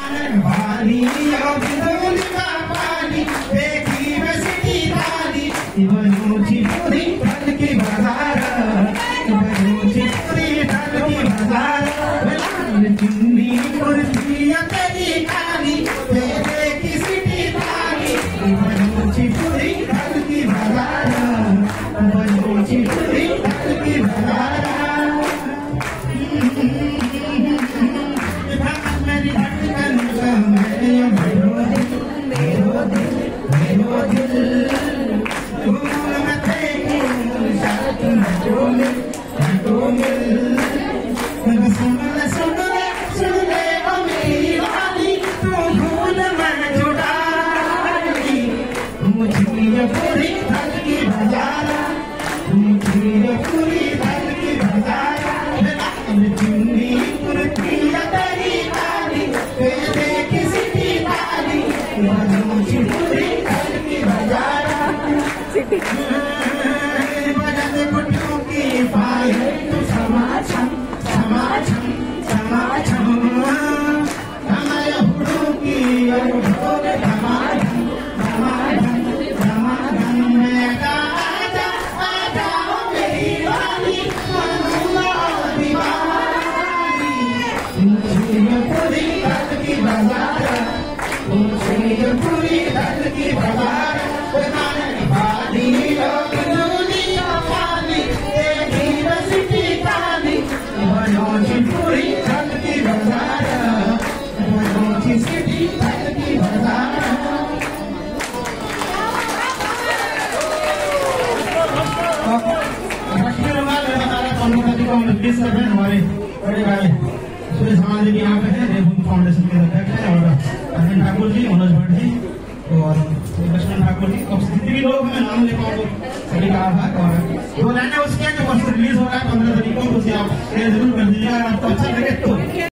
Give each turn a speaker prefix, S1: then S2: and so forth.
S1: पानी और बिजली का पानी देखी मैं सिटी रानी बनूची पूरी ढल की बाजार बनूची पूरी ढल की बाजार चुन्नी कुर्सी तेरी काली देखी सिटी रानी बनूची पूरी ढल की बाजार बनूची पूरी ढल की बाजार पूरी धन की बाजारा पूरी धन की बाजारा चुन्नी कुर्ती तेरी काली देखी सिटी काली पूरी धन की बाजारा बजाते गुड्डों की पायल तू समाछम समाछम समाछम हमारे हुडों की ढोल धमाधम धमाधम पूरी धन की बाजार पूरी धन की बाजार सिटी धन की बाजार हमारे बड़े भाई सुरेश हमारे भी यहाँ पे है देवभूमि फाउंडेशन के अध्यक्ष हैं और अरविंद ठाकुर जी मनोज भट्ट जी और लक्ष्मण ठाकुर जी और जितने भी लोग हमें नाम ले पाओ सभी का आभार और दो लाइनें उसके जो रिलीज हो रहा है 15 तारीख को उसे आप शेयर जरूर कर दीजिएगा अगर आपको अच्छा लगे तो